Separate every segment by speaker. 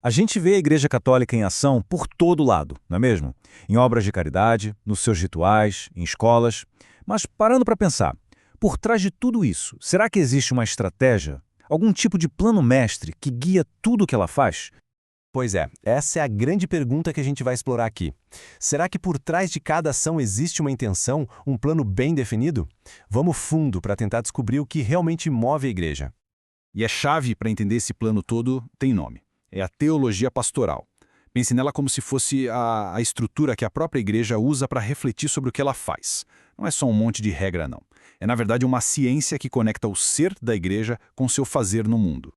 Speaker 1: A gente vê a Igreja Católica em ação por todo lado, não é mesmo? Em obras de caridade, nos seus rituais, em escolas. Mas parando para pensar, por trás de tudo isso, será que existe uma estratégia? Algum tipo de plano mestre que guia tudo o que ela faz?
Speaker 2: Pois é, essa é a grande pergunta que a gente vai explorar aqui. Será que por trás de cada ação existe uma intenção, um plano bem definido? Vamos fundo para tentar descobrir o que realmente move a igreja.
Speaker 3: E a chave para entender esse plano todo tem nome. É a teologia pastoral. Pense nela como se fosse a estrutura que a própria igreja usa para refletir sobre o que ela faz. Não é só um monte de regra, não. É, na verdade, uma ciência que conecta o ser da igreja com seu fazer no mundo.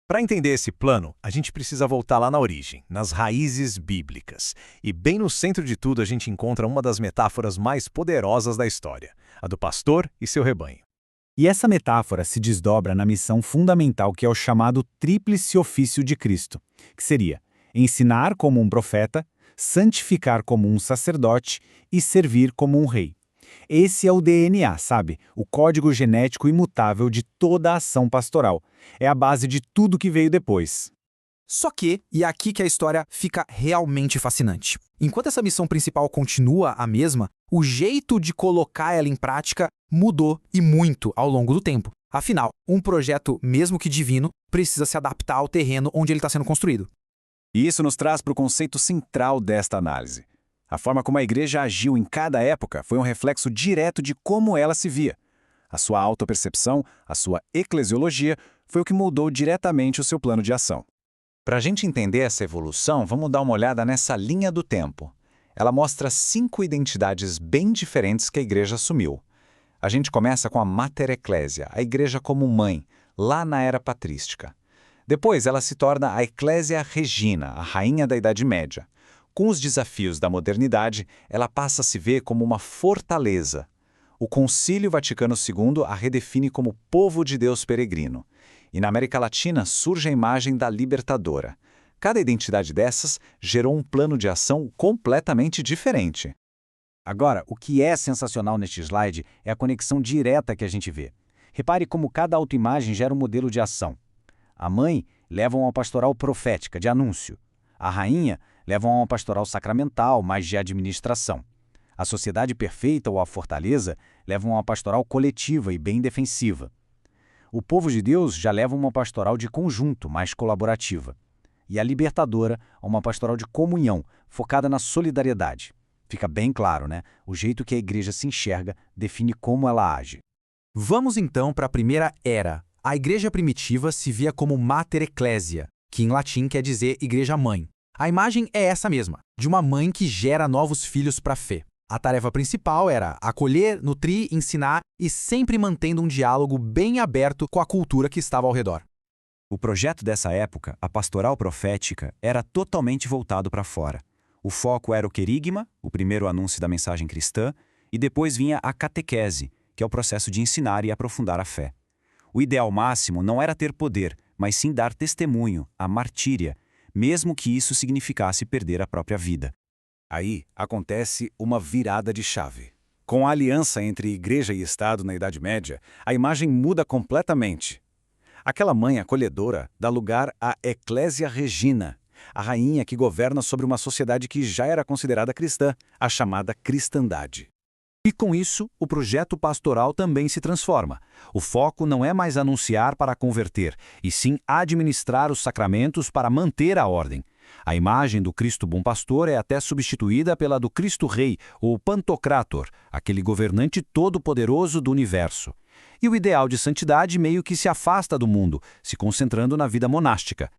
Speaker 4: Para entender esse plano, a gente precisa voltar lá na origem, nas raízes bíblicas. E bem no centro de tudo a gente encontra uma das metáforas mais poderosas da história, a do pastor e seu rebanho.
Speaker 5: E essa metáfora se desdobra na missão fundamental que é o chamado tríplice ofício de Cristo, que seria ensinar como um profeta, santificar como um sacerdote e servir como um rei. Esse é o DNA, sabe? O código genético imutável de toda a ação pastoral. É a base de tudo que veio depois.
Speaker 6: Só que, e é aqui que a história fica realmente fascinante. Enquanto essa missão principal continua a mesma, o jeito de colocar ela em prática mudou e muito ao longo do tempo. Afinal, um projeto, mesmo que divino, precisa se adaptar ao terreno onde ele está sendo construído.
Speaker 1: E isso nos traz para o conceito central desta análise. A forma como a igreja agiu em cada época foi um reflexo direto de como ela se via. A sua autopercepção, a sua eclesiologia, foi o que moldou diretamente o seu plano de ação.
Speaker 7: Para a gente entender essa evolução, vamos dar uma olhada nessa linha do tempo. Ela mostra 5 identidades bem diferentes que a igreja assumiu. A gente começa com a Mater Ecclesia, a igreja como mãe, lá na era patrística. Depois ela se torna a Ecclesia Regina, a rainha da Idade Média. Com os desafios da modernidade, ela passa a se ver como uma fortaleza. O Concílio Vaticano II a redefine como povo de Deus peregrino. E na América Latina surge a imagem da libertadora. Cada identidade dessas gerou um plano de ação completamente diferente.
Speaker 8: Agora, o que é sensacional neste slide é a conexão direta que a gente vê. Repare como cada autoimagem gera um modelo de ação. A mãe leva a uma pastoral profética, de anúncio. A rainha leva a uma pastoral sacramental, mais de administração. A sociedade perfeita ou a fortaleza levam a uma pastoral coletiva e bem defensiva. O povo de Deus já leva uma pastoral de conjunto, mais colaborativa. E a libertadora, uma pastoral de comunhão, focada na solidariedade. Fica bem claro, né? O jeito que a igreja se enxerga define como ela age.
Speaker 6: Vamos então para a primeira era. A igreja primitiva se via como Mater Ecclesia, que em latim quer dizer igreja-mãe. A imagem é essa mesma, de uma mãe que gera novos filhos para a fé. A tarefa principal era acolher, nutrir, ensinar e sempre mantendo um diálogo bem aberto com a cultura que estava ao redor.
Speaker 2: O projeto dessa época, a pastoral profética, era totalmente voltado para fora. O foco era o querigma, o primeiro anúncio da mensagem cristã, e depois vinha a catequese, que é o processo de ensinar e aprofundar a fé. O ideal máximo não era ter poder, mas sim dar testemunho, a martíria, mesmo que isso significasse perder a própria vida.
Speaker 1: Aí acontece uma virada de chave. Com a aliança entre igreja e Estado na Idade Média, a imagem muda completamente. Aquela mãe acolhedora dá lugar à Ecclesia Regina, a rainha que governa sobre uma sociedade que já era considerada cristã, a chamada cristandade. E com isso, o projeto pastoral também se transforma. O foco não é mais anunciar para converter, e sim administrar os sacramentos para manter a ordem. A imagem do Cristo Bom Pastor é até substituída pela do Cristo Rei, ou Pantocrator, aquele governante todo-poderoso do universo. E o ideal de santidade meio que se afasta do mundo, se concentrando na vida monástica.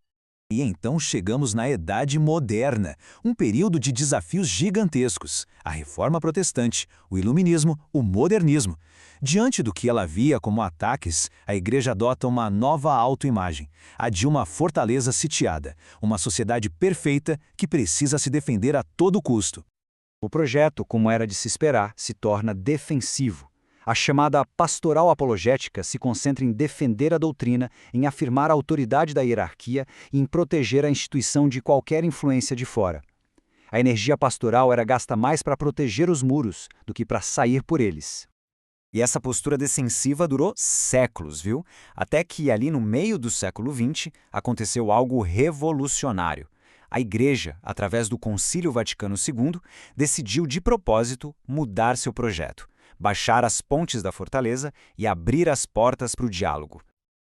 Speaker 2: E então chegamos na Idade Moderna, um período de desafios gigantescos. A Reforma Protestante, o Iluminismo, o Modernismo. Diante do que ela via como ataques, a Igreja adota uma nova autoimagem, a de uma fortaleza sitiada, uma sociedade perfeita que precisa se defender a todo custo.
Speaker 8: O projeto, como era de se esperar, se torna defensivo. A chamada pastoral apologética se concentra em defender a doutrina, em afirmar a autoridade da hierarquia e em proteger a instituição de qualquer influência de fora. A energia pastoral era gasta mais para proteger os muros do que para sair por eles.
Speaker 2: E essa postura defensiva durou séculos, viu? Até que ali no meio do século XX aconteceu algo revolucionário. A Igreja, através do Concílio Vaticano II, decidiu de propósito mudar seu projeto, baixar as pontes da fortaleza e abrir as portas para o diálogo.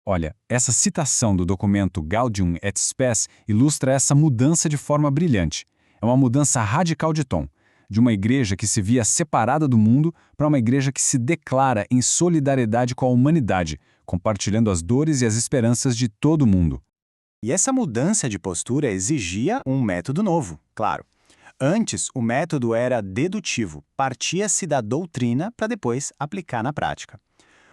Speaker 5: Olha, essa citação do documento Gaudium et Spes ilustra essa mudança de forma brilhante. É uma mudança radical de tom, de uma igreja que se via separada do mundo para uma igreja que se declara em solidariedade com a humanidade, compartilhando as dores e as esperanças de todo mundo.
Speaker 2: E essa mudança de postura exigia um método novo, claro. Antes, o método era dedutivo, partia-se da doutrina para depois aplicar na prática.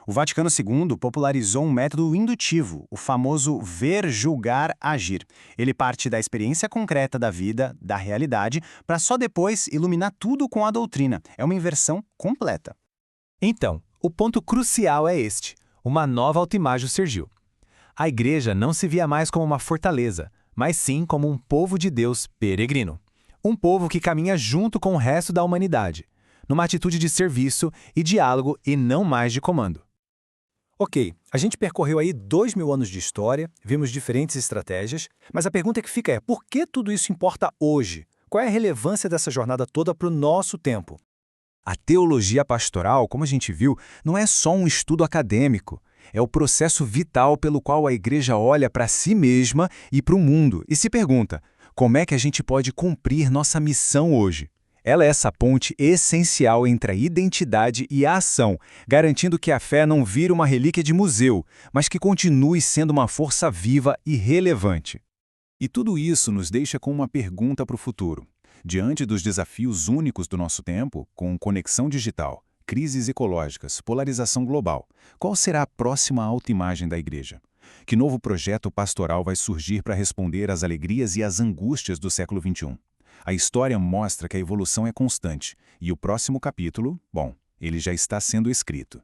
Speaker 2: O Vaticano II popularizou um método indutivo, o famoso ver, julgar, agir. Ele parte da experiência concreta da vida, da realidade, para só depois iluminar tudo com a doutrina. É uma inversão completa.
Speaker 4: Então, o ponto crucial é este: uma nova autoimagem surgiu. A igreja não se via mais como uma fortaleza, mas sim como um povo de Deus peregrino. Um povo que caminha junto com o resto da humanidade, numa atitude de serviço e diálogo e não mais de comando.
Speaker 9: Ok, a gente percorreu aí 2000 anos de história, vimos diferentes estratégias, mas a pergunta que fica é: por que tudo isso importa hoje? Qual é a relevância dessa jornada toda para o nosso tempo?
Speaker 2: A teologia pastoral, como a gente viu, não é só um estudo acadêmico. É o processo vital pelo qual a igreja olha para si mesma e para o mundo e se pergunta: como é que a gente pode cumprir nossa missão hoje? Ela é essa ponte essencial entre a identidade e a ação, garantindo que a fé não vire uma relíquia de museu, mas que continue sendo uma força viva e relevante.
Speaker 3: E tudo isso nos deixa com uma pergunta para o futuro. Diante dos desafios únicos do nosso tempo, com conexão digital, crises ecológicas, polarização global, qual será a próxima autoimagem da igreja? Que novo projeto pastoral vai surgir para responder às alegrias e às angústias do século XXI? A história mostra que a evolução é constante, e o próximo capítulo, bom, ele já está sendo escrito.